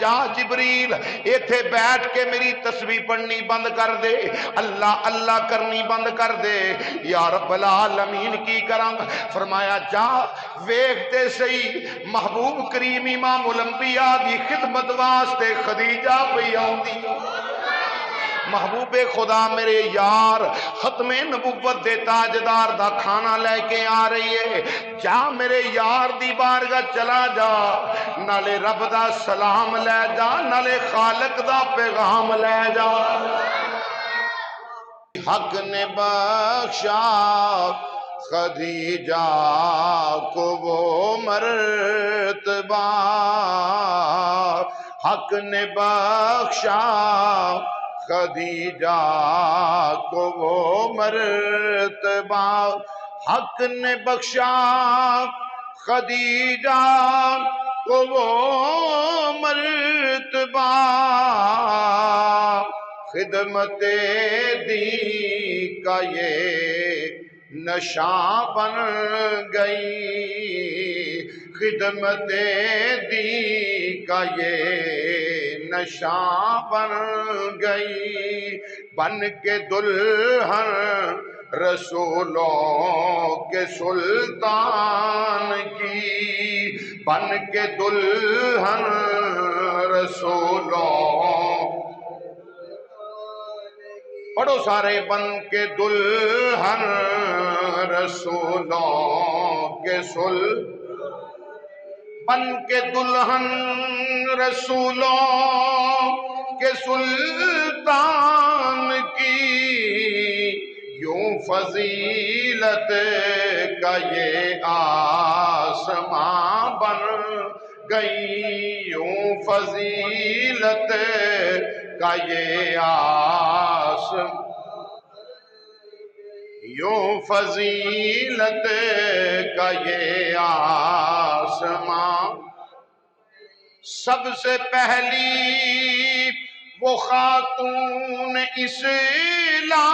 جا جبریل ایتھے بیٹھ کے میری تسبیح پڑھنی بند کر دے، اللہ اللہ کرنی بند کر دے۔ یا رب العالمین کی کرانگ؟ فرمایا جا ویکھتے سہی محبوب کریم امام الانبیاء دی خدمت واسطے خدیجہ پہ آؤندی، محبوب خدا میرے یار ختم نبوت دے تاجدار دا کھانا لے کے آ رہی ہے، جا میرے یار دی بارگاہ چلا جا، نالے رب دا سلام لے جا، نالے خالق دا پیغام لے جا۔ حق نے بخشا خدیجہ کو وہ مرتبہ، حق نے بخشا خدیجہ کو وہ مرتبہ، حق نے بخشا خدیجہ کو وہ مرتبہ، خدمت دی کا یہ نشاں بن گئی، خدمت دی کا یہ نشاں بن گئی، بن کے دلہن رسولوں کے سلطان کی، بن کے دلہن رسولوں، پڑھو سارے، بن کے دلہن رسولوں کے بن کے دلہن رسولوں کے سلطان کی، یوں فضیلت کا یہ آسماں بن گئی، یوں فضیلت کا یہ آسماں، یوں فضیلت کا یہ آسماں، سب سے پہلی وہ خاتون اسلام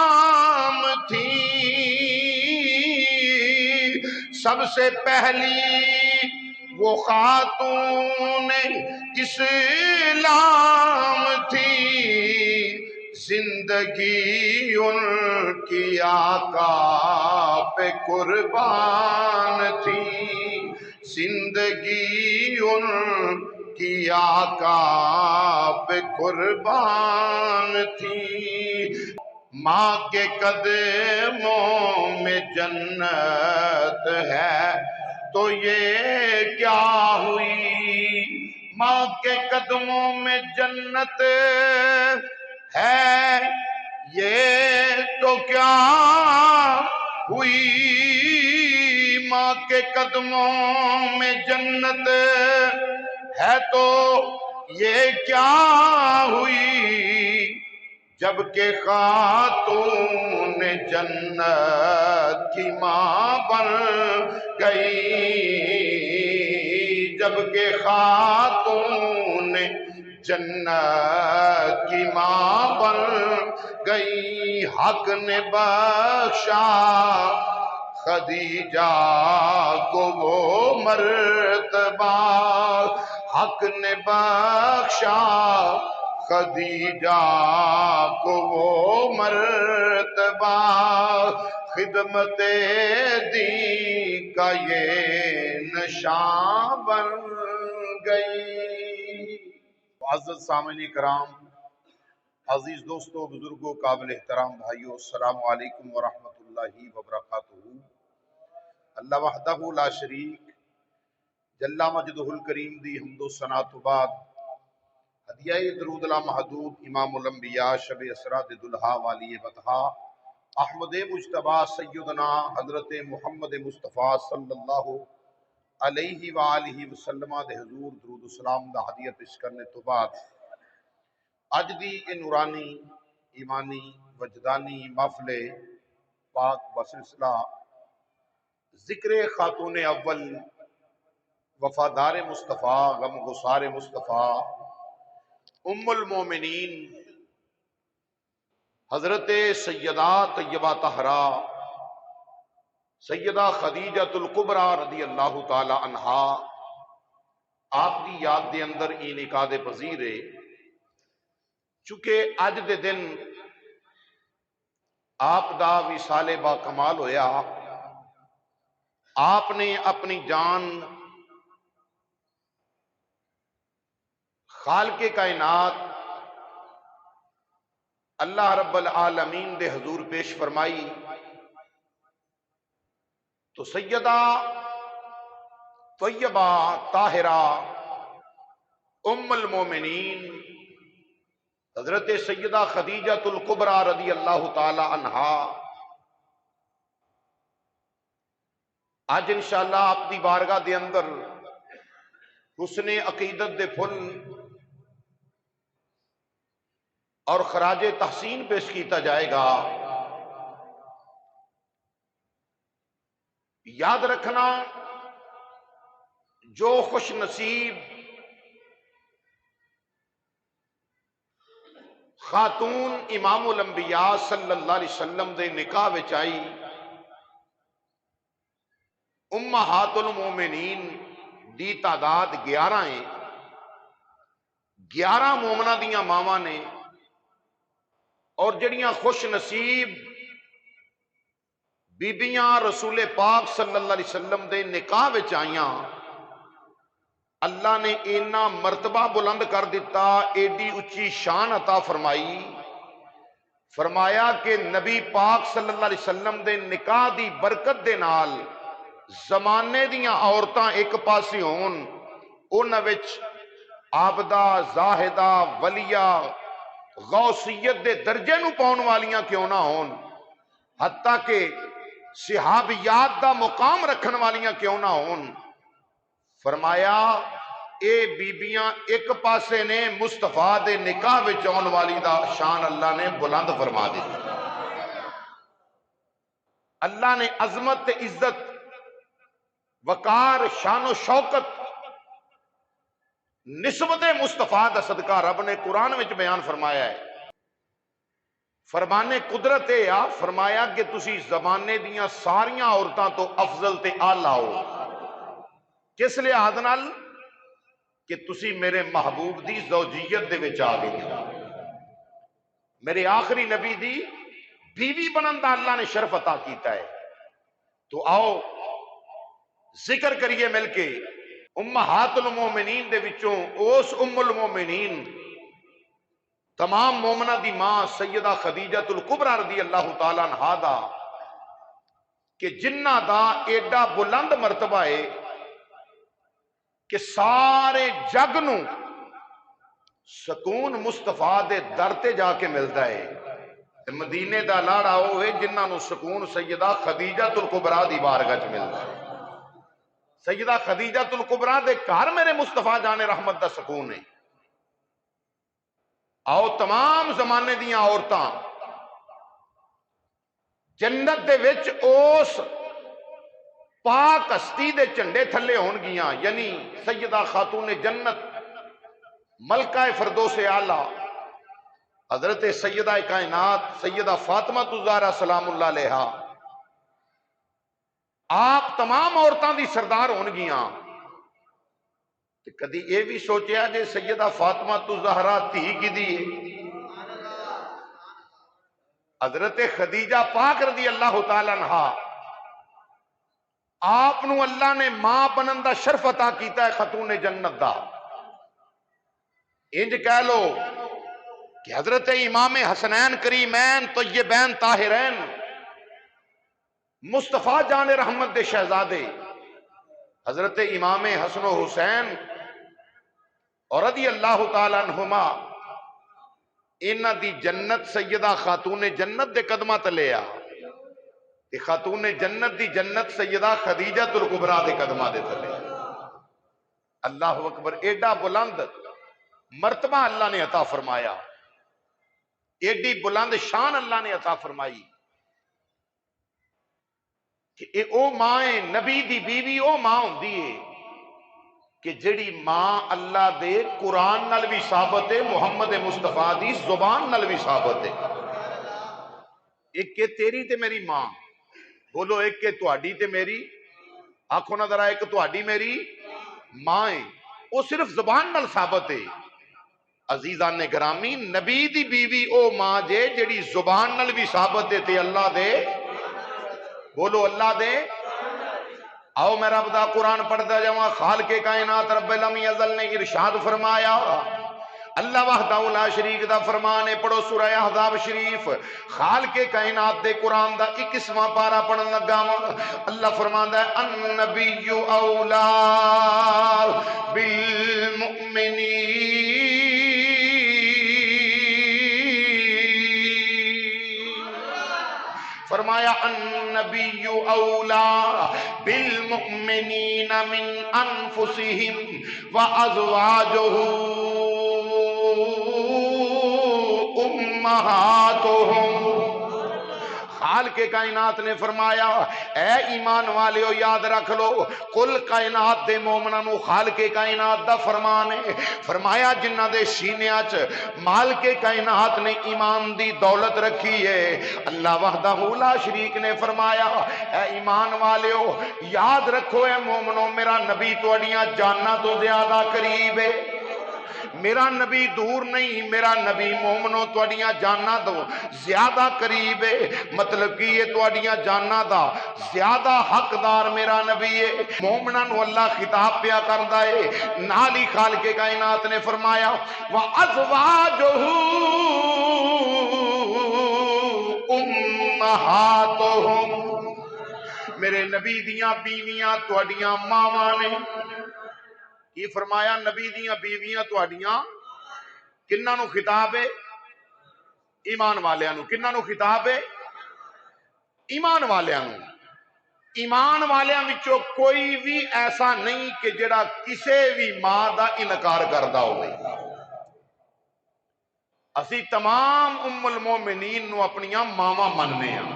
تھی، سب سے پہلی وہ خاتون اسلام تھی، زندگی ان کی آقا پہ قربان تھی، زندگی ان کی آقا پہ قربان تھی، ماں کے قدموں میں جنت ہے تو یہ کیا ہوئی، ماں کے قدموں میں جنت ہے یہ تو کیا ہوئی، ماں کے قدموں میں جنت ہے تو یہ کیا ہوئی، جبکہ خاتون جنت کی ماں بن گئی، جبکہ خاتون جنت کی ماں بن گئی، حق نے بخشا خدیجہ کو وہ مرتبہ، حق نے بخشا خدیجہ کو وہ مرتبہ، خدمت دی کا یہ نشاں بن گئی۔ معزز سامعین کرام، عزیز دوستو، بزرگوں، قابل احترام بھائیو، السلام علیکم ورحمۃ اللہ وبرکاتہ۔ اللہ وحدہ لا شریک جل مجدہ الکریم دی حمد و ثنا تو بعد ہدیہ درود لا محدود امام الانبیاء شب اسرا دلہا والی بطحا احمد مجتبی سیدنا حضرت محمد مصطفیٰ صلی اللہ علیہ وآلہ وسلم دے حضور درود السلام دا ہدیہ پیش کرنے تو بعد اج دی اے نورانی ایمانی وجدانی محفل پاک بسلسلہ ذکر خاتون اول وفادار مصطفیٰ غم گسار مصطفیٰ ام المومنین حضرت سیدہ طیبہ طہرہ سیدہ خدیجہ الکبریٰ رضی اللہ تعالی عنہا آپ دی یاد دے اندر انعقاد پذیر ہے، چونکہ اج دے دن آپ دا وصال با کمال ہویا۔ آپ نے اپنی جان خالق کائنات اللہ رب العالمین دے حضور پیش فرمائی تو سیدہ طیبہ طاہرہ ام المومنین حضرت سیدہ خدیجہ الکبریٰ رضی اللہ تعالی عنہا آج انشاءاللہ آپ دی بارگاہ دے اندر حسن عقیدت دے پھل اور خراج تحسین پیش کیتا جائے گا۔ یاد رکھنا، جو خوش نصیب خاتون امام الانبیاء صلی اللہ علیہ وسلم دے نکاح وچ آئی، امہات المومنین دی تعداد 11 ہے۔ 11 مومنہ دیاں ماواں نے، اور جڑیاں خوش نصیب بیبیاں رسول پاک صلی اللہ علیہ وسلم دے نکاح وچ آئیاں، اللہ نے اینا مرتبہ بلند کر دیتا، ایڈی اچھی شان عطا فرمائی، فرمایا کہ نبی پاک صلی اللہ علیہ وسلم دے نکاح دی برکت دے نال زمانے دیاں عورتاں ایک پاسی ہون، انہاں وچ عابدہ، زاہدہ، ولیہ، غوثیت دے درجے نو پاؤن والیاں کیوں نہ ہون، حتیٰ کہ صحابیات دا مقام رکھن والیاں کیوں نہ ہون، فرمایا اے بیبیاں ایک پاسے نے، مصطفیٰ دے نکاح وچ آن والی دا شان اللہ نے بلند فرما دی۔ اللہ نے عظمت عزت وقار شان و شوکت نسبت مصطفیٰ دا صدقہ رب نے قرآن وچ بیان فرمایا ہے۔ فرمانے قدرت ہے، فرمایا کہ تسی زمانے دیاں ساریاں عورتاں تو افضل تے اعلیٰ ہو، کس لحاظ نال کہ تسی میرے محبوب دی زوجیت دے وچ آ گئی، میرے آخری نبی دی بیوی بنن دا اللہ نے شرف عطا کیتا ہے۔ تو آؤ ذکر کریے مل کے امہات المومنین دے وچوں اس ام المومنین تمام مومنہ دی ماں سیدہ خدیجہ الکبریٰ رضی اللہ تعالیٰ عنہا دا کہ جنہ دا ایڈا بلند مرتبہ ہے کہ سارے جگ نو سکون مصطفیٰ دے در تے جا کے ملتا ہے۔ مدینے دا لاڑا ہوئے جنہ نو سکون سیدہ خدیجہ الکبریٰ دی بارگاہ چ ملتا ہے۔ سیدہ خدیجہ الکبریٰ دے گھر میرے مصطفیٰ جان رحمت دا سکون ہے۔ آؤ تمام زمانے دیاں عورتاں جنت دے وچ اس پاک ہستی دے جھنڈے تھلے ہون گیاں، یعنی سیدہ خاتون جنت ملکہ فردوس اعلیٰ حضرت سیدہ کائنات سیدہ فاطمہ الزہرا سلام اللہ علیہا، آپ تمام عورتاں دی سردار ہون گیاں۔ کدی یہ بھی سوچیا جے سیدہ فاطمہ الزہرا تھی کی دی حضرت خدیجہ پاک رضی اللہ تعالیٰ عنہا، آپ نو اللہ نے ماں بنن دا شرف عطا کیتا ہے خاتون جنت دا۔ انج کہہ لو کہ حضرت امام حسنین کریمین طیبین طاہرین مصطفیٰ جان رحمت دے شہزادے حضرت امام حسن و حسین اور رضی اللہ تعالیٰ عنہما، انہ دی جنت سیدہ خاتون جنت دے قدمہ تلے آ، خاتون جنت دی جنت سیدہ خدیجہ الکبریٰ دے قدمہ دے تلے۔ اللہ اکبر، ایڈا بلند مرتبہ اللہ نے عطا فرمایا، ایڈی بلند شان اللہ نے عطا فرمائی کہ اے او ماں نبی دی بیوی او ماں ہوندی ہے کہ جڑی ماں اللہ دے قرآن نال بھی ثابت ہے، محمد مصطفیٰ دی زبان نال بھی ثابت ہے۔ ایک کہ تیری تے میری ماں، بولو ایک کہ تہاڈی تے میری، آکھو نا ذرا ایک تہاڈی میری ماں ہے، وہ صرف زبان نال ثابت ہے۔ عزیزان نے گرامی نبی دی بیوی او ماں جے جڑی زبان نال بھی ثابت ہے تے اللہ دے، بولو اللہ دے۔ آؤ میں رب دا قرآن پڑھدا جاواں۔ خالق کائنات رب لم یزل نے ارشاد فرمایا، اللہ وحدہ لا شریک دا فرمان ہے، پڑھو سورہ احزاب شریف۔ خالق کائنات دے قرآن دا 21واں پارہ پڑھن لگا وا۔ اللہ فرماندا ہے النبی اولا بالمؤمنین، فرمایا النبی اولا بالمؤمنین من انفسہم وازواجہ امہاتہم۔ خالق کائنات نے فرمایا اے ایمان والے ہو یاد رکھ لو، کل کائنات دے مومناں نو خالق کائنات دا فرمان ہے۔ فرمایا جنہ دے سینیاں چ مالک کائنات نے ایمان دی دولت رکھی ہے، اللہ وحدہ لا شریک نے فرمایا اے ایمان والے ہو یاد رکھو اے مومنو، میرا نبی تواڈیاں جاناں تو زیادہ قریب ہے، میرا نبی دور نہیں، میرا نبی مومنو تواڈیاں جاناں تو زیادہ قریب ہے۔ مطلب کہ یہ تواڈیاں جاناں دا زیادہ حقدار میرا نبی ہے۔ مومناں نو اللہ خطاب پیا کردا ہے، نال ہی خالق کائنات نے فرمایا وَأَزْوَاجُهُ أُمَّهَاتُهُمْ، میرے نبی دیاں بیویاں تواڈیاں ماواں نے۔ کی فرمایا نبی دیاں بیویاں تواڈیاں، کنہاں نو خطاب ہے؟ ایمان والیاں نو۔ کنہاں نو خطاب ہے؟ ایمان والیاں نو۔ ایمان والیاں وچوں کوئی بھی ایسا نہیں کہ جڑا کسے بھی ماں دا انکار کردا ہوئے۔ اسی تمام ام المومنین نو اپنیاں ماواں مننے ہاں۔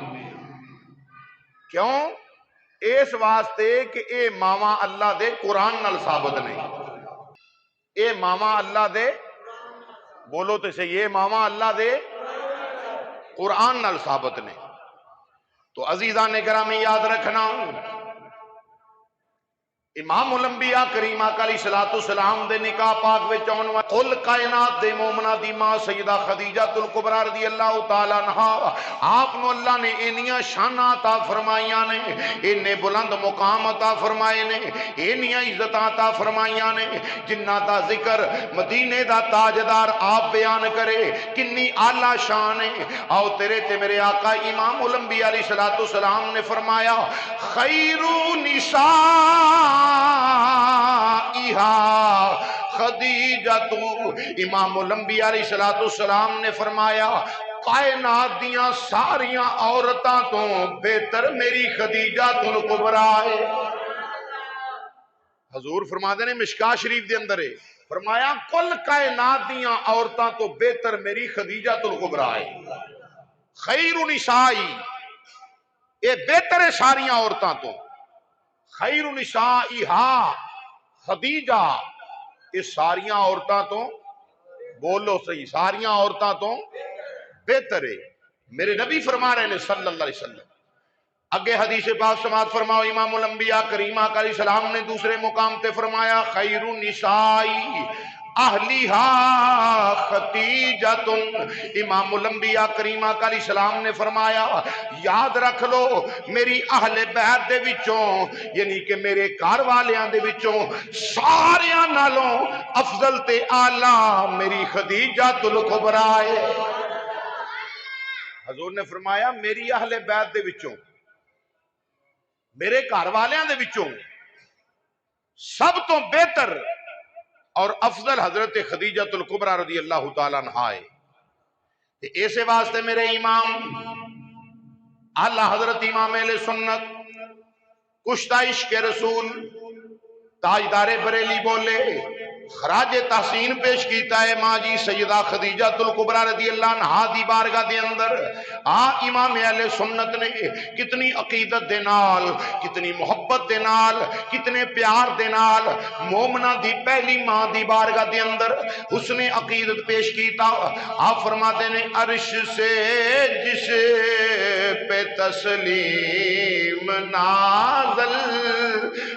کیوں؟ اس واسطے کہ اے ماواں اللہ دے قرآن نال ثابت نہیں، اے ماواں اللہ دے، بولو تے صحیح، اے ماواں اللہ دے قرآن نال ثابت نہیں۔ تو عزیزان نے گرامی یاد رکھنا، امام الانبیاء کریمہ علیہ الصلوۃ والسلام دے نکاح پاک وچ آن والا کل کائنات دے مومناں دی ماں سیدہ خدیجہ الکبریٰ رضی اللہ تعالی عنہا، آپ نو اللہ نے انیاں شاناں عطا فرمائیاں نے، انہیں بلند مقام عطا فرمائے نے، انیاں عزتاں عطا فرمائیاں نے جنہ دا ذکر مدینے دا تاجدار آپ بیان کرے کنی اعلیٰ شان ہے۔ آؤ تیرے تے میرے آقا امام الانبیاء علیہ الصلوۃ والسلام نے فرمایا خیر نسائہا خدیجہ، امام الانبیاء علیہ السلام نے فرمایا کائنات دیاں ساریاں عورتاں تو بہتر میری خدیجہ الکبریٰ ہے۔ حضور فرما دے نے مشکاہ شریف دے اندر ہے، فرمایا کل کائنات دیاں عورتاں تو بہتر میری خدیجہ الکبریٰ ہے۔ خیر نسائی، اے بہتر ہے ساریاں عورتاں تو، خیر نسائہا خدیجہ، یہ ساریاں عورتاں تو، بولو صحیح، ساریاں عورتاں تو بہتر ہے۔ میرے نبی فرما رہے ہیں صلی اللہ علیہ وسلم، اگے حدیث پاک سماعت فرماؤ، امام الانبیاء کریمہ علیہ السلام نے دوسرے مقام تے فرمایا خیر النساء اہلیہا خدیجۃ، امام الانبیاء کریمہ علیہ السلام نے فرمایا یاد رکھ لو میری اہل بیت دے وچوں، یعنی کہ میرے گھر والیاں دے وچوں ساریاں نالوں افضل تے اعلیٰ میری خدیجہ الکبریٰ ہے۔ حضور نے فرمایا میری اہل بیت دے وچوں، میرے گھر والیاں دے وچوں سب تو بہتر اور افضل حضرت خدیجہ الکبریٰ رضی اللہ تعالیٰ عنہا ہے۔ ایسے واسطے میرے امام اعلیٰ حضرت امام اہل سنت کشتہ عشق رسول تاجدار بریلی بولے خراج تحسین پیش کیتا ہے ماں جی سیدہ خدیجہ الکبریٰ رضی اللہ عنہا دی بارگاہ دے اندر امام اہل سنت نے کتنی عقیدت دے نال، کتنی محبت دے نال، کتنے پیار دے نال مومنہ دی پہلی ماں دی بارگاہ دے اندر حسن عقیدت پیش کیتا۔ آپ فرماتے ہیں عرش سے جس پہ تسلیم نازل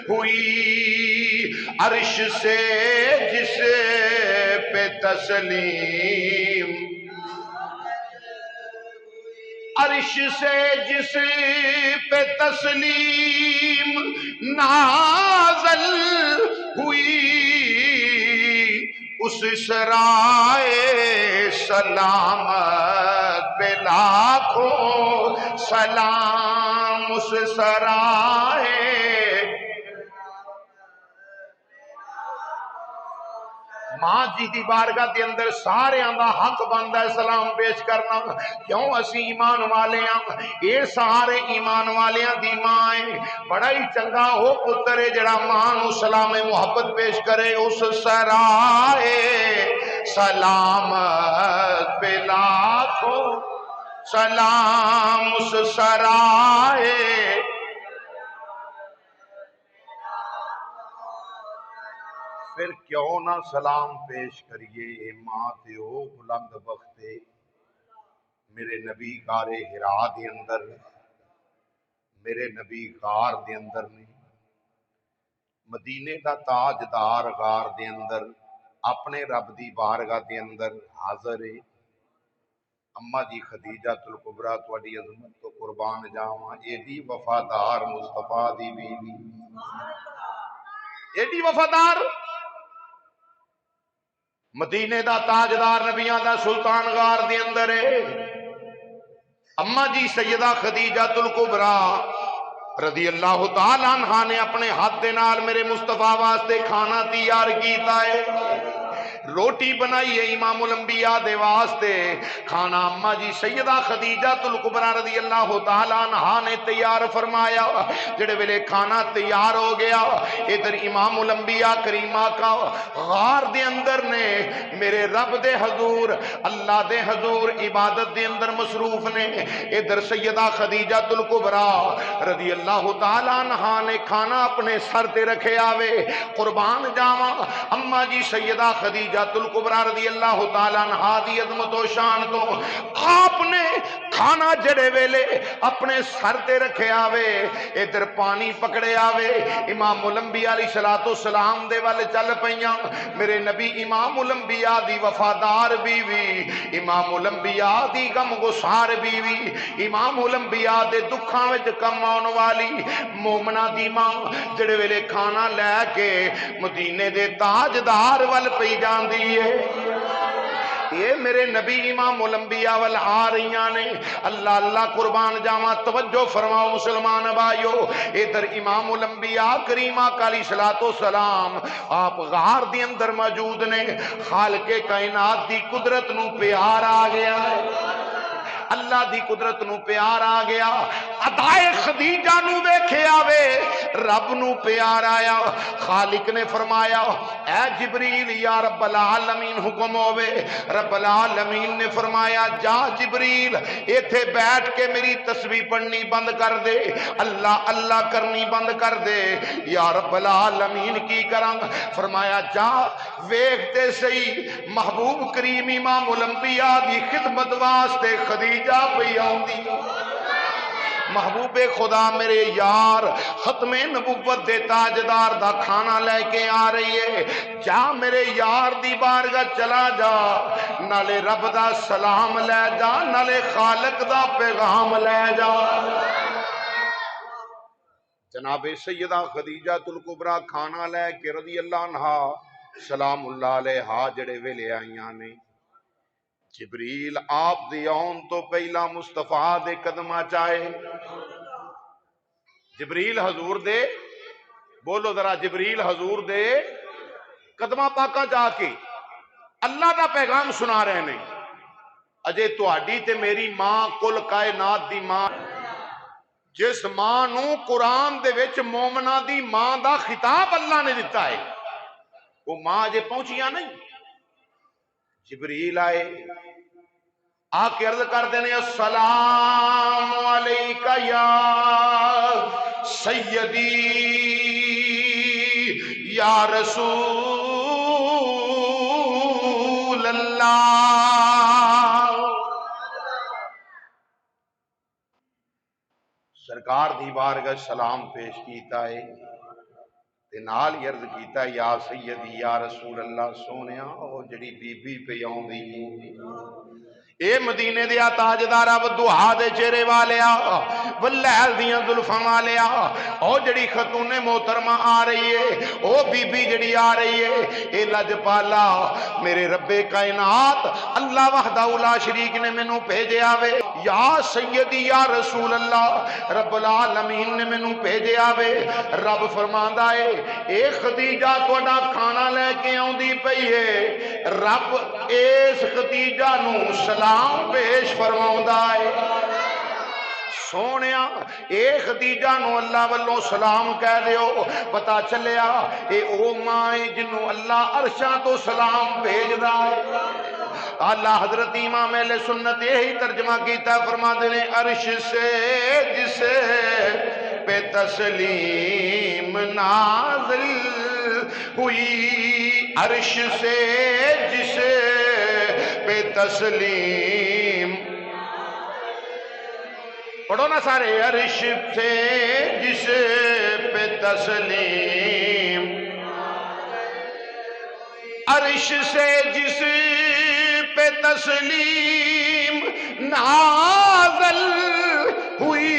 ہوئی، عرش سے جس پہ تسلیم، عرش سے جس پہ تسلیم نازل ہوئی، اس سرائے سلامت پہ لاکھوں سلام، اس سرائے ماں جی دی بارگاہ دے اندر سارے دا حق بندا ہے سلام پیش کرنا، کیوں اسی ایمان والے ہاں، اے سارے ایمان والیاں دی ماں ہے، بڑا ہی چنگا ہو پتر ہے جڑا ماں نو سلام محبت پیش کرے، اس سرائے سلامت پہ لاکھوں سلام، اس سرائے پھر کیوں نہ سلام پیش کریے اے ماں تے او بلند بختے میرے نبی غار ہرا دے اندر، میرے نبی غار دے اندر نے مدینے دا تاجدار غار دے اندر اپنے رب دی بارگاہ دے اندر حاضر ہے۔ اما جی خدیجہ الکبریٰ تواڈی عظمت تو قربان جاواں، ایڈی وفادار مصطفیٰ دی بیوی، ایڈی وفادار، مدینے دا تاجدار نبیاں دا سلطان غار دے اندر ہے۔ اما جی سیدہ خدیجہ الکبریٰ رضی اللہ تعالی عنہا نے اپنے ہاتھ دے نال میرے مصطفیٰ واسطے کھانا تیار کیتا ہے، روٹی بنائی ہے امام الانبیاء دے واسطے، کھانا اما جی سیدہ خدیجہ الکبریٰ رضی اللہ تعالی عنہا نے تیار فرمایا۔ جڑے ویلے کھانا تیار ہو گیا، ادھر امام الانبیاء کریمہ کا غار دے اندر نے میرے رب دے حضور، اللہ دے حضور عبادت دے اندر مصروف نے، ادھر سیدہ خدیجہ الکبریٰ رضی اللہ تعالی عنہا نے کھانا اپنے سر تے رکھے آوے، قربان جاواں اما جی سیدہ خدیجہ الکبریٰ رضی اللہ تعالی عنہا دی عظمت و شان تو آپ نے کھانا جڑے ویلے اپنے سر تے رکھے آوے، ادھر پانی پکڑے آوے، امام الانبیاء علیہ السلام دے والے چل پیاں، میرے نبی امام الانبیاء دی وفادار بیوی، امام الانبیاء دی غم گسار بیوی، امام الانبیاء دے دکھاں وچ کم آن والی مومنہ دی ماں جڑے ویلے کھانا لے کے مدینے دے تاجدار وال پئی جاندی ہے، یہ میرے نبی امام الانبیاء وال آ رہیاں نے۔ اللہ اللہ قربان جاواں، توجہ فرماؤ مسلمان بھائیو، ادھر امام الانبیاء کریمہ علیہ السلام آپ غار دی اندر موجود نے، خالق کائنات دی قدرت نو پیار آ گیا ہے، اللہ دی قدرت نو پیار آ گیا، ادائے خدیجہ نو ویکھے آوے رب نو پیار آیا، خالق نے فرمایا اے جبریل یا رب العالمین حکم ہوئے، رب العالمین نے فرمایا جا جبریل ایتھے بیٹھ کے میری تسبیح پڑھنی بند کر دے، اللہ اللہ کرنی بند کر دے۔ یا رب العالمین کی کراں؟ فرمایا جا ویکھتے سہی محبوب کریم امام الانبیاء دی خدمت واسطے خدیجہ پئی آندی، محبوب خدا میرے یار ختم نبوت دے تاجدار دا کھانا لے کے آ رہی ہے، جا میرے یار دی بارگاہ چلا جا، نالے رب دا سلام لے جا، نالے خالق دا پیغام لے جا۔ جناب سیدہ خدیجہ الکبریٰ کھانا لے کے رضی اللہ عنہا سلام اللہ علیہا جڑے ویلے آئیاں نے، جبریل آپ دی آن تو پہلا مصطفیٰ دے قدمہ چاہے، جبریل حضور دے، بولو ذرا، جبریل حضور دے قدمہ پاکاں جا کے اللہ دا پیغام سنا رہے نے۔ اجے تہاڈی تے میری ماں کل کائنات دی ماں، جس ماں نو قرآن دے وچ مومنہ دی ماں دا خطاب اللہ نے دیتا ہے، وہ ماں اجے پہنچیاں نہیں، جبریل آئے آ کے عرض کرتے ہیں السلام علیکہ یا سیدی یا رسول اللہ۔ سرکار دی بارگاہ سلام پیش کیتا ہے تے نال ہی عرض کیتا ہے یا سیدی یا رسول اللہ سونیا او جڑی بی بی پہ آوندی اے مدینے دیا تاجدارا ودوہا دے چہرے والیا واللیل دیاں زلفاں والیا او جڑی خاتون محترمہ آ رہی ہے او بی بی جڑی آ رہی ہے اے لج پالا میرے رب کائنات اللہ وحدہ لا شریک نے مینوں بھیجے آوے یا سیدی یا رسول اللہ رب العالمین نے مینوں بھیجے آوے۔ رب فرماندا ہے اے خدیجہ تہاڈا کھانا لے کے آوندی پئی ہے، رب اس خدیجہ نو سلام پیش فرماؤندا ہے۔ سونیا اے خدیجہ نو اللہ والوں سلام کہہ دیو، پتا چلیا اے او ماں جنوں اللہ عرشاں تو سلام بھیجدا ہے۔ اللہ حضرت امام اہل سنت یہی ترجمہ کیتا ہے، فرماتے ہیں عرش سے جسے پہ تسلیم نازل ہوئی، عرش سے جسے پہ تسلیم، پڑھو نا سارے، عرش سے جسے پہ تسلیم، عرش سے جس پہ تسلیم نازل ہوئی،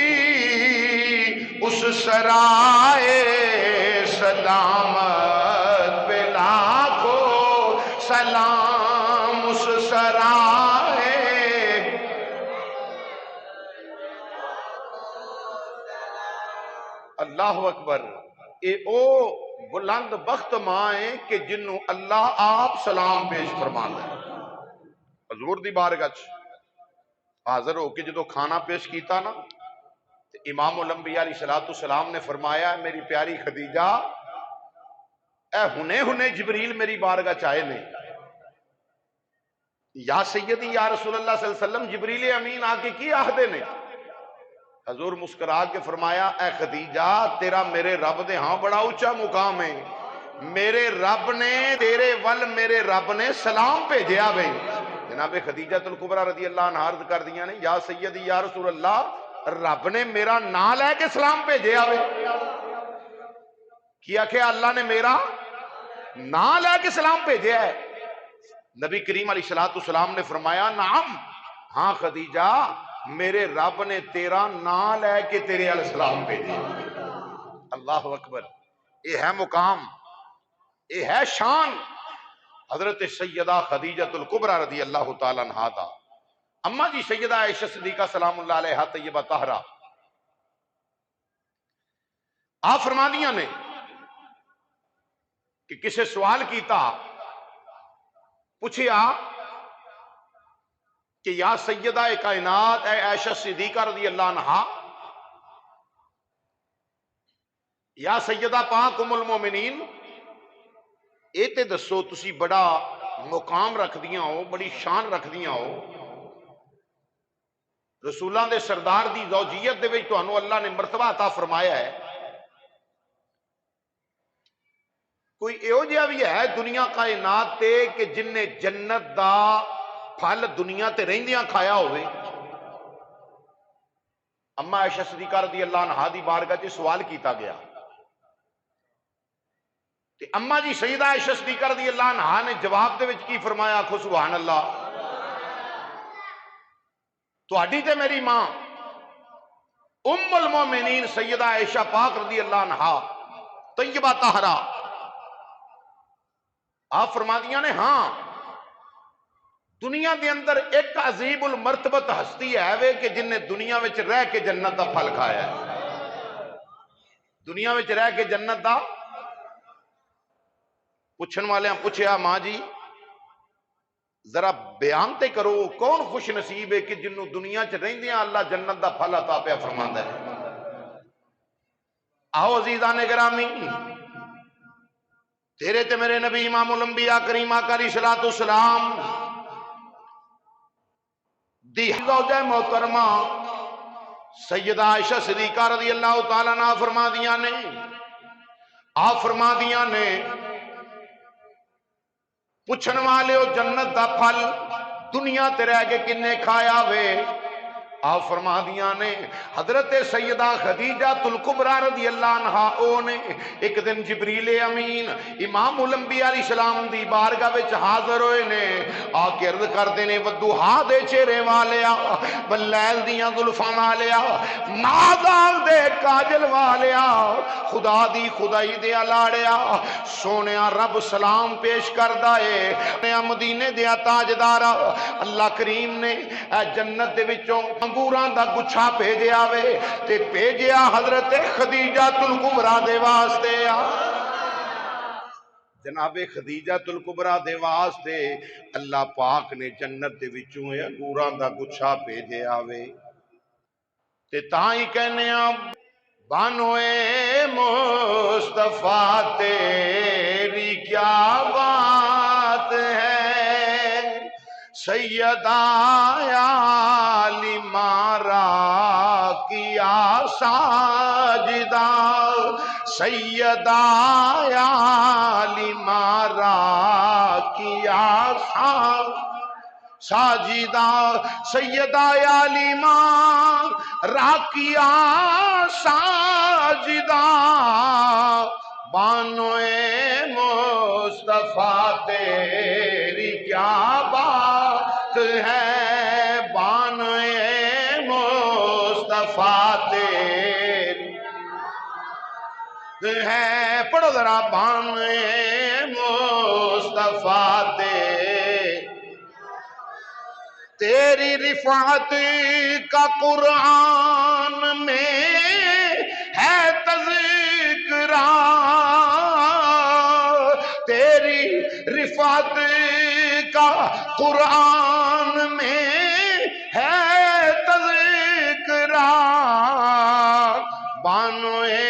اس سرائے سلامت پہ لاکھوں سلام، اس سرائے۔ اللہ اکبر، اے او بلند بخت ماں ہے کہ جنوں اللہ آپ سلام پیش فرماندا ہے۔ حضور دی بارگاہ حاضر ہو کے جدو کھانا پیش کیتا نا تے امام الانبیاء علیہ السلام نے فرمایا میری پیاری خدیجہ اے ہنے ہنے جبریل میری بارگاہ چاہے نے، یا سیدی یا رسول اللہ صلی اللہ علیہ وسلم جبریل امین آ کے کی آہدے نے؟ حضور مسکرا کے فرمایا اے خدیجہ تیرا میرے رب دے ہاں بڑا اونچا مقام ہے، میرے رب نے تیرے ول میرے رب نے سلام بھیجیا وے۔ جناب خدیجہ الکبریٰ رضی اللہ عنہا عرض کر دیا نے یا سیدی یا رسول اللہ رب نے میرا نام لے کے سلام بھیجیا وے، کیا کہ اللہ نے میرا نام لے کے سلام بھیجیا ہے؟ نبی کریم علیہ السلام نے فرمایا نعم ہاں خدیجہ میرے رب نے تیرا نام لے کے تیرے علیہ السلام بھیجے۔ اللہ اکبر، یہ ہے مقام، یہ ہے شان حضرت سیدہ خدیجہ الکبریٰ رضی اللہ تعالیٰ عنہا دا۔ اما جی سیدہ عائشہ صدیقہ سلام اللہ علیہا طیبہ طاہرہ آپ فرمانیاں نے کہ کسے سوال کیتا پوچھیا کہ یا سیدہ کائنات اے عائشہ صدیقہ رضی اللہ عنہا، یا سیدہ پاک ام المومنین اے تے دسو تسی بڑا مقام رکھ دیاں ہو، بڑی شان رکھ دیاں ہو، رسولاں دے سردار دی زوجیت دے وچ تانوں اللہ نے مرتبہ عطا فرمایا ہے، کوئی ایو جہا بھی ہے دنیا کائنات تے کہ جن نے جنت دا پھل دنیا تے رہندیاں کھایا ہوئے؟ اما عائشہ صدیقہ رضی اللہ عنہا دی بارگاہ چ سوال کیتا گیا تے اما جی سیدہ عائشہ صدیقہ رضی اللہ عنہا نے جواب دے وچ کی فرمایا؟ آکھو سبحان اللہ۔ تہاڈی تے میری ماں ام المومنین سیدہ عائشہ پاک رضی اللہ عنہا طیبہ طاہرہ آپ فرما دیا نے ہاں دنیا دے اندر ایک عظیم المرتبت ہستی ہے وے کہ جن نے دنیا وچ رہ کے جنت دا پھل کھایا ہے، دنیا وچ رہ کے جنت دا۔ پوچھن والے پوچھیا ماں جی ذرا بیان تے کرو کون خوش نصیب ہے کہ جنوں دنیا چ رہندیاں اللہ جنت دا پھل عطا پیا فرماندا ہے؟ آؤ عزیزان گرامی تیرے تے میرے نبی امام الانبیاء کریم آقا علیہ الصلوۃ والسلام دی زوجہ محترمہ سیدہ عائشہ صدیقہ رضی اللہ تعالیٰ عنہ فرما دیاں نے، آپ فرما دیاں نے پوچھن والے ہو جنت دا پھل دنیا تے رہ کے کنے کھایا وے؟ آپ فرما دیاں نے حضرت سیدہ خدیجہ الکبریٰ رضی اللہ عنہا او نے ایک دن جبریل امین امام الانبیاء علیہ السلام دی بارگاہ وچ حاضر ہوئے نے، آ کے عرض کردے نے ودوہا دے چہرے والیا، باللیل دیاں زلفاں والیا، نازاک دے کاجل والیا، خدا دی خدائی دے لاڑیا، سونیا رب سلام پیش کردہ ہے مدینے دیا تاجدارا، اللہ کریم نے جنت دے وچوں انگوراں دا گچھا بھیجیا وے تے بھیجیا حضرت خدیجہ الکبریٰ دے واسطے، جناب خدیجہ الکبریٰ دے واسطے اللہ پاک نے جنت دے وچوں انگوراں دا گچھا بھیجیا وے تے تاں ہی کہنے بانوے مصطفیٰ تیری کیا بات ہے، سیدہ عالمہ را کیا ساجدہ، سیدہ عالمہ را کیا ساجدہ، سیدہ عالمہ راکیہ ساجدہ، بانوے مصطفیٰ تیری کیا بات ہے، بانوے مصطفیٰ تیری ہے، پڑھو ذرا، بانوے مصطفیٰ تیری رفعت کا قرآن میں ہے تذکرہ، تیری رفعت کا قرآن میں ہے تذکرہ، بانوے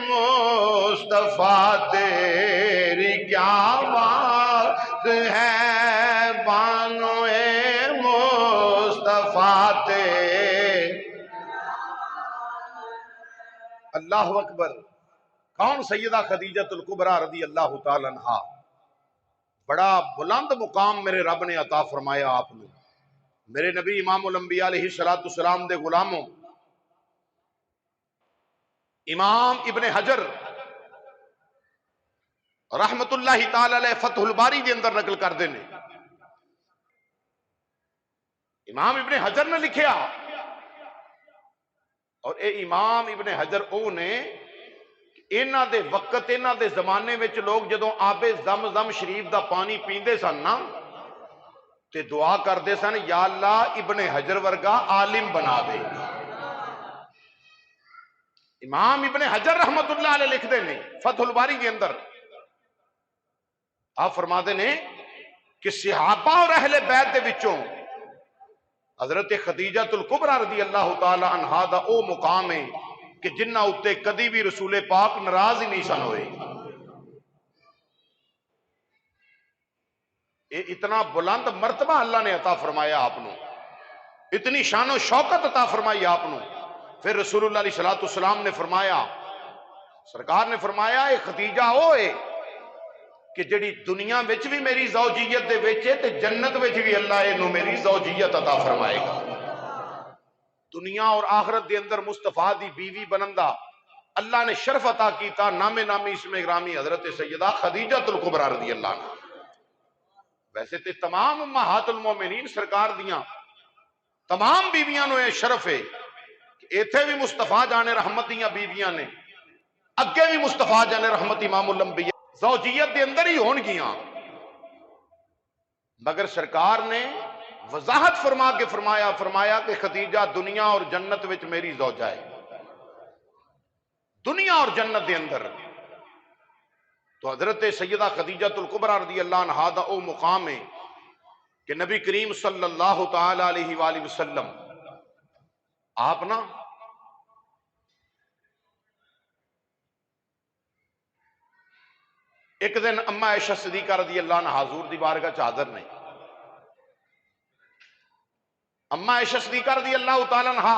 مصطفیٰ تیری کیا بات ہے، بانوے اللہ اکبر۔ کون؟ سیدہ خدیجہ الکبریٰ رضی اللہ تعالی عنہا۔ بڑا بلند مقام میرے رب نے عطا فرمایا آپ نے، میرے نبی امام الانبیاء علیہ السلام دے غلاموں، امام ابن حجر رحمت اللہ تعالی علیہ فتح الباری دے اندر نقل کر دینے، امام ابن حجر نے لکھیا، اور اے امام ابن حجر او نے انہاں دے وقت انہاں دے زمانے وچ لوگ جدوں آب زمزم شریف دا پانی پیندے سن نا تے دعا کردے سن یا اللہ ابن حجر ورگا عالم بنا دے۔ امام ابن حجر رحمت اللہ علیہ لکھ دے نے فتح الباری کے اندر، آپ فرما دے نے کہ صحابہ اور اہل بیت دے وچوں حضرت خدیجہ الکبریٰ رضی اللہ تعالی عنہا دا او مقام ہے کہ جنہ اتے کدی بھی رسول پاک ناراض ہی نہیں سن ہوئے۔ اتنا بلند مرتبہ اللہ نے عطا فرمایا آپ نو، اتنی شان و شوکت عطا فرمائی آپ نو۔ پھر رسول اللہ علیہ السلام نے فرمایا، سرکار نے فرمایا اے خدیجہ ہوئے کہ جڑی دنیا وچ بھی میری زوجیت دے وچ ہے تے جنت وچ بھی اللہ انہوں میری زوجیت عطا فرمائے گا۔ دنیا اور آخرت دے اندر مصطفیٰ دی بیوی بنندہ اللہ نے شرف عطا کیتا، نام نامی اسم اکرامی حضرت سیدہ خدیجہ الکبریٰ رضی اللہ عنہ۔ ویسے تے تمام امہات المومنین سرکار دیاں تمام بیویاں نو یہ شرف ہے کہ ایتھے بھی مصطفیٰ جانے رحمت دیاں بیویاں نے، اگے بھی مصطفیٰ جانے رحمت امام الانبیاء زوجیت دے اندر ہی ہون گیاں، مگر سرکار نے وضاحت فرما کے فرمایا کہ خدیجہ دنیا اور جنت وچ میری زوجہ ہے، دنیا اور جنت دے اندر۔ تو حضرت سیدہ خدیجہ الکبریٰ رضی اللہ عنہا دا او مقام ہے کہ نبی کریم صلی اللہ تعالی علیہ وآلہ وسلم آپ نا ایک دن اما عائشہ صدیقہ رضی اللہ عنہ حضور دی بارگاہ چ حاضر نہیں. اما عائشہ صدیقہ رضی اللہ تعالی عنہ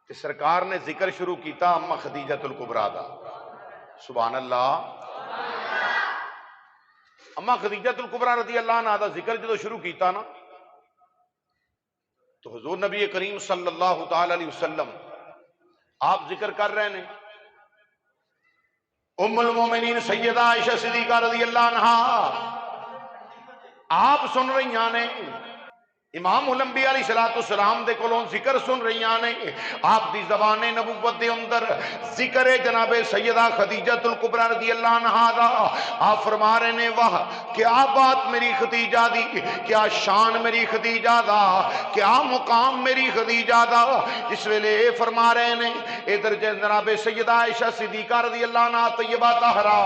تے سرکار نے ذکر شروع کیتا اما خدیجہ الکبریٰ دا. سبحان اللہ. اما خدیجہ الکبریٰ رضی اللہ عنہ دا ذکر جدو شروع کیتا نا تو حضور نبی کریم صلی اللہ تعالی علیہ وسلم آپ ذکر کر رہے ہیں. ام المومنین سیدہ عائشہ صدیقہ رضی اللہ عنہا آپ سن رہی نے امام الانبیاء علیہ السلام دے کولوں ذکر سن رہی نے. آپ دی زبان نبوت دے اندر ذکر جناب سیدہ خدیجہ الکبریٰ رضی اللہ عنہا دا. آپ فرما رہے نے واہ کیا بات میری خدیجہ دی, کیا شان میری خدیجہ دا, کیا مقام میری خدیجہ دا. اس ویلے فرما رہے نے ادھر جناب سیدہ عائشہ صدیقہ رضی اللہ عنہا طیبہ طاہرہ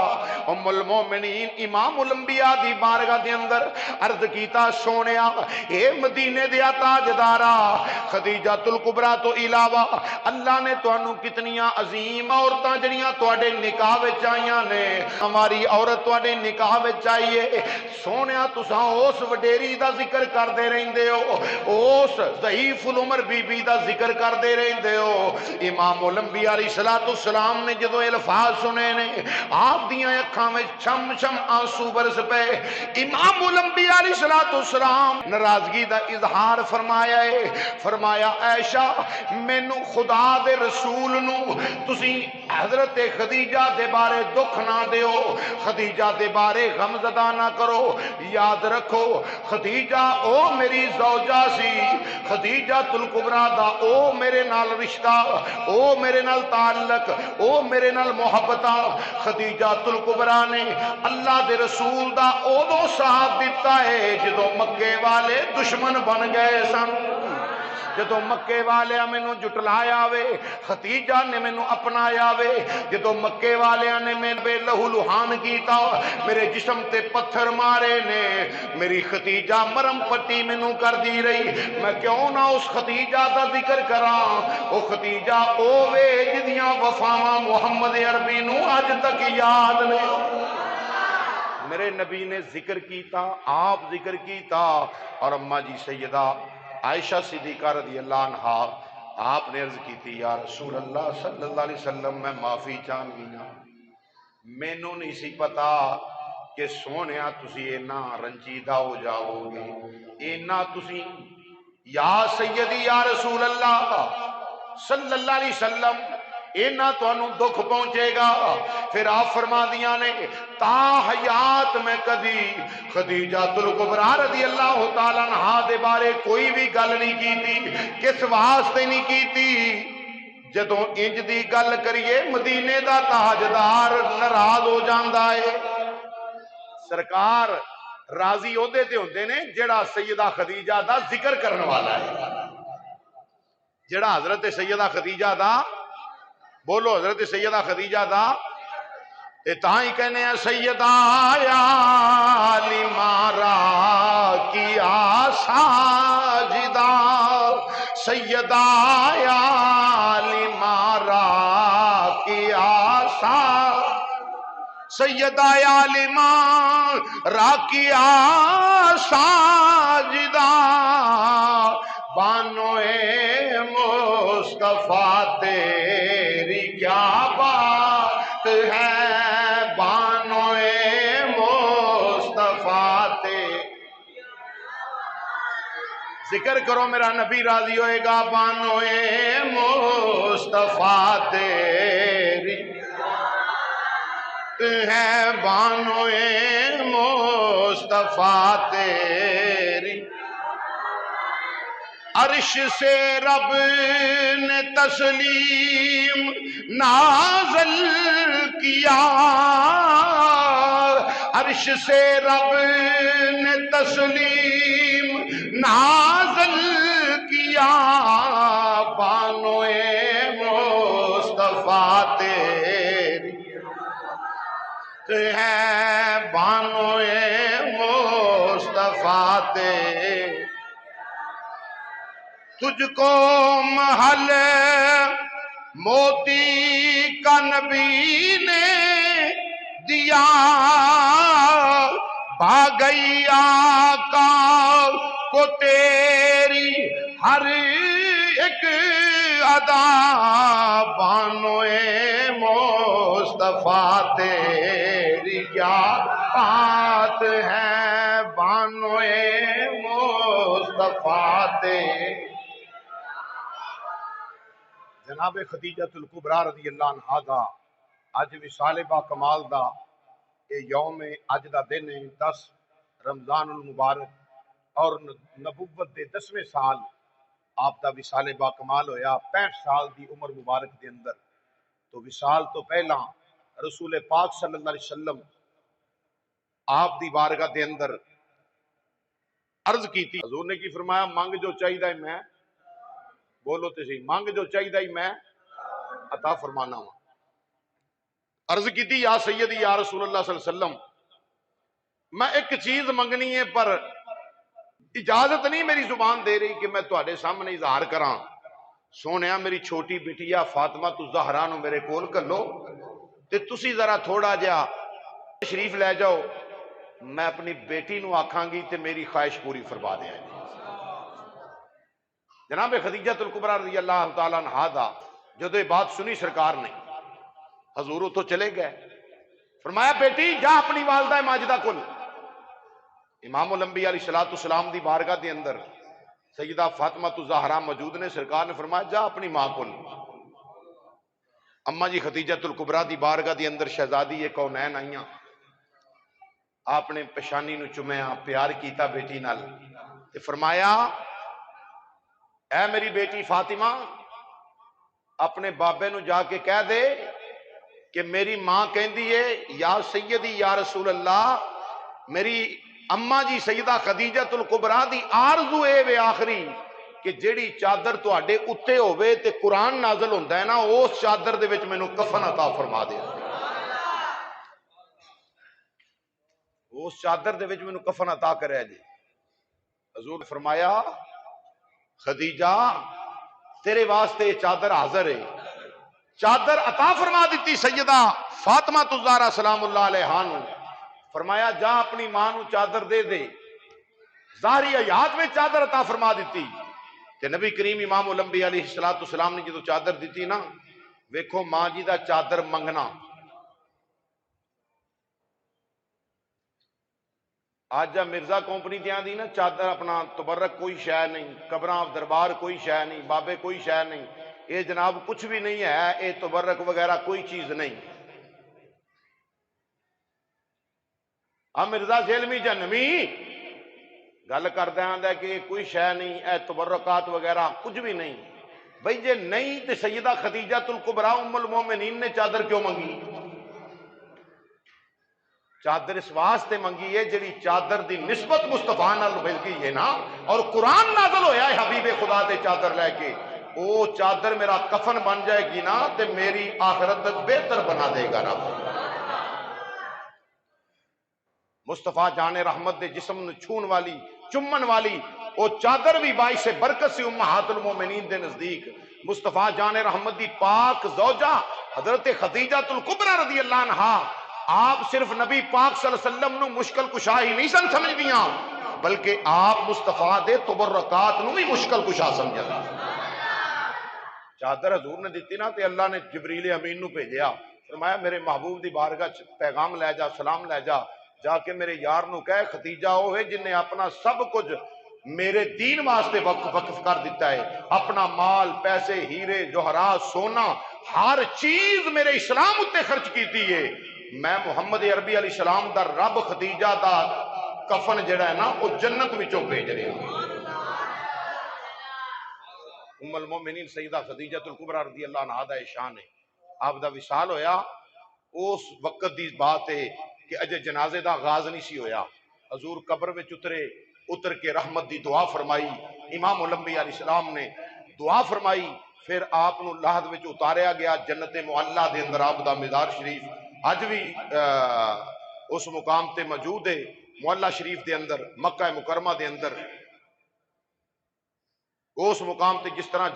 ام المومنین امام الانبیاء دی بارگاہ دے اندر عرض کیتا سونیا اے مدینے دیا تاجدارا خدیجہ الکبریٰ تو علاوہ اللہ نے تانوں کتنیاں عظیم عورتاں جڑیاں تواڈے نکاح وچ آئیاں نے. ہماری عورت تواڈے نکاح وچ آئیے سونیا تساں اس وڈیری دا ذکر کردے رہندے ہو, اس ضعیف العمر بی بی دا ذکر کردے رہندے ہو. امام الانبیاء علیہ السلام نے جدو الفاظ سنے نے آپ دیاں اکھاں وچ چھم چھم آنسو برس پے. امام الانبیاء علیہ السلام ناراضگی دا اظہار فرمایا ہے. فرمایا عائشہ مینوں خدا دے رسول نو تسی حضرت خدیجہ دے بارے دکھ نہ دیو, خدیجہ دے بارے غم زدہ نہ کرو. یاد رکھو خدیجہ او میری زوجہ سی, خدیجہ الکبریٰ دا او میرے نال رشتہ, او میرے نال تعلق, او میرے نال محبتہ. خدیجہ الکبریٰ نے اللہ دے رسول دا اودوں ساتھ دیتا ہے جدو مکے والے دشمن بن گئے سن. جدو مکے والے مینوں جٹلایا وے خدیجہ نے مینوں اپنایا وے. جدو مکے والے نے میں بے لہو لہان کیتا میرے جسم تے پتھر مارے نے میری خدیجہ مرم پٹی مینوں کر دی رہی. میں کیوں نہ اس خدیجہ دا ذکر کراں. او خدیجہ او وے جدیاں وفاواں محمد عربی نو اج تک یاد نے. میرے نبی نے ذکر کیتا, آپ ذکر کیتا, اور اماں جی سیدہ عائشہ صدیقہ رضی اللہ عنہا آپ نے عرض کی تھی یا رسول اللہ صلی اللہ علیہ وسلم میں معافی چاہن گیا, مینوں نہیں سی پتا کہ سونیا تسی اینا رنجیدہ ہو جاؤ گے, اینا تسی یا سیدی یا رسول اللہ صلی اللہ علیہ وسلم اینا تو انہوں دکھ پہنچے گا. پھر آپ فرما دیا نے تا حیات میں کدی خدیجہ الکبریٰ رضی اللہ تعالیٰ عنہا دے بارے کوئی بھی گل نہیں کی تھی. کس واسطے نہیں کی تھی؟ جدوں انج دی گل کریے مدینے دا تاجدار ناراض ہو جاندا ہے. سرکار راضی عہدے تے ہوندے نے جڑا سیدہ خدیجہ دا ذکر کرنے والا ہے, جڑا حضرت سیدہ خدیجہ دا بولو حضرت سیدہ خدیجہ دا تاں کہنے ہیں سیدہ عالمہ را کیا ساجدہ, سیدہ عالمہ را کیا سیدہ عالمہ را کیا ساجدہ بانوئے مصطفیٰ تیری کیا بات ہے, بانوئے مصطفیٰ ذکر کرو میرا نبی راضی ہوئے گا. بانوئے مصطفیٰ تیری ہے, بانوئے مصطفیٰ تیری. عرش سے رب نے تسلیم نازل کیا, عرش سے رب نے تسلیم نازل کیا. بانوئے مصطفیٰ تیری ہے, بانوئے مصطفیٰ تیری. تجھ کو محل موتی کا نبی نے دیا بھاگئی آقا کو تیری ہر ایک ادا، بانوئے مصطفیٰ تیری کیا بات ہے، بانوئے مصطفیٰ تیری۔ جناب خدیجہ الکبریٰ رضی اللہ عنہا دا اج وصال با کمال دا اے یوم اج دا دن ہے 10 رمضان المبارک، اور نبوت دے 10ویں سال آپ دا وصال با کمال ہویا 65 سال دی عمر مبارک دے اندر۔ تو وصال تو پہلا رسول پاک صلی اللہ علیہ وسلم آپ دی بارگاہ دے اندر عرض کی تھی، حضور نے کی فرمایا مانگ جو چاہیے میں، بولو تے صحیح، مانگ جو چاہیے میں عطا فرمانا ہوں۔ عرض کی تھی یا سیدی یا رسول اللہ صلی اللہ علیہ وسلم، میں ایک چیز منگنی ہے پر اجازت نہیں میری زبان دے رہی کہ میں تواڈے سامنے اظہار کراں۔ سونیا میری چھوٹی بیٹیا فاطمہ الزہرا نو میرے کول کلو تے تسی ذرا تھوڑا جہا تشریف لے جاؤ، میں اپنی بیٹی نو آکھاں گی تے میری خواہش پوری فرما دیا جی۔ جناب خدیجہ الکبریٰ رضی اللہ تعالیٰ عنہا دا جدو یہ بات سنی سرکار نے، حضور تو چلے گئے، فرمایا بیٹی جا اپنی والدہ ماجدہ کل۔ امام الانبیاء علیہ السلام دی بارگاہ دے اندر سیدہ فاطمہ الزہرا موجود نے، سرکار نے فرمایا جا اپنی ماں کل۔ اما جی خدیجہ الکبریٰ دی بارگاہ دے اندر شہزادی کونین آئیاں، آپ نے پیشانی نو چومیا، پیار کیتا بیٹی نال تے فرمایا اے میری بیٹی فاطمہ اپنے بابے نو جا کے کہہ دے کہ میری ماں کہندی ہے یا سیدی یا رسول اللہ، میری اماں جی سیدہ خدیجہ الکبریٰ دی آرزو اے وے آخری کہ جیڑی چادر تواڈے اتے ہوئے تے قرآن نازل ہوندا ہے نا، اس چادر دے وچ مینوں کفن عطا فرما دے، اس چادر دے وچ مینوں کفن عطا کرے جی۔ حضور نے فرمایا خدیجہ تیرے واسطے یہ چادر حاضر ہے۔ چادر عطا فرما دیتی سیدہ فاطمہ الزہرا سلام اللہ علیہا نو، فرمایا جا اپنی ماں نو چادر دے دے، ظاہری حیات میں چادر عطا فرما دیتی۔ تے نبی کریم امام الانبیاء علیہ السلام نے جدو چادر دیتی نا، ویکھو ماں جی دا چادر منگنا، آج جا مرزا کمپنی دیاں دی نا چادر اپنا تبرک کوئی شے نہیں، قبراں دربار کوئی شے نہیں، بابے کوئی شے نہیں، اے جناب کچھ بھی نہیں ہے، اے تبرک وغیرہ کوئی چیز نہیں۔ مرزا ذیلمی جنمی گل کردہ آندہ کہ کوئی شے نہیں، اے تبرکات وغیرہ کچھ بھی نہیں۔ بھئی جے نہیں تے سیدہ خدیجہ الکبریٰ ام المومنین نے چادر کیوں منگی؟ چادر اس واسطے منگی ہے جڑی چادر دی نسبت مصطفیٰ نال مل گئی ہے نا، اور قرآن نازل ہویا ہے حبیب خدا دے چادر لے کے، او چادر میرا کفن بن جائے گی نا تے میری آخرت تک بہتر بنا دے گا رب۔ مصطفیٰ جان رحمت دے جسم نو چھون والی چمن والی او چادر بھی باعث برکت سی امہات المومنین دے نزدیک۔ مصطفیٰ جان رحمت دی پاک زوجہ حضرت خدیجہ الکبریٰ رضی اللہ عنہا، آپ صرف نبی پاک صلی اللہ علیہ وسلم نو مشکل کشا ہی نہیں سن سمجھ دیاں، بلکہ آپ مصطفیٰ دے تبرکات نو بھی مشکل کشا سمجھ دیا۔ چادر حضور نے دیتی نا تے اللہ نے جبریل امین نو بھیجیا، فرمایا میرے محبوب دی بارگاہ پیغام لے جا، سلام لے جا، جا کے میرے یار نو کہے خدیجہ وہ ہے جن نے اپنا سب کچھ میرے دین واسطے وقف کر دیتا ہے، اپنا مال پیسے ہیرے جوہرات سونا ہر چیز میرے اسلام اتے خرچ کیتی ہے۔ میں محمد عربی علیہ السلام دا رب خدیجہ دا کفن جڑا ہے نا وہ جنت وچوں بھیج رہے ہیں۔ ام المومنین سیدہ خدیجہ الکبریٰ رضی اللہ عنہا دا شان ہے، آپ دا وصال ہویا اس وقت دی بات ہے کہ اجے جنازے دا آغاز نہیں سی ہویا، حضور قبر وچ اتر کے رحمت دی دعا فرمائی، امام الانبیاء علیہ السلام نے دعا فرمائی، پھر آپ نو لحد وچ اتاریا گیا جنت معلیٰ دے اندر، آپ دا مزار شریف اج بھی اس مقام تے موجود ہے، معلیٰ شریف دے اندر مکہ مکرمہ دے اندر، اس مقام تے جس طرح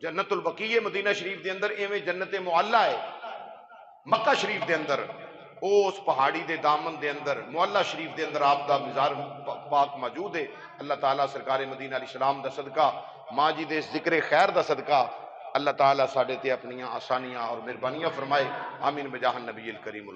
جنت البقیع مدینہ شریف دے اندر ایویں جنت معلیٰ ہے مکہ شریف دے اندر۔ اس پہاڑی دے دامن دے اندر معلہ شریف دے اندر آپ دا مزار پاک موجود ہے۔ اللہ تعالیٰ سرکار مدینہ علیہ السلام دا صدقہ، ماں جی دے ذکر خیر دا صدقہ اللہ تعالیٰ ساڈے تے اپنیاں آسانیاں اور مہربانیاں فرمائے۔ آمین بجاہ النبی الکریم۔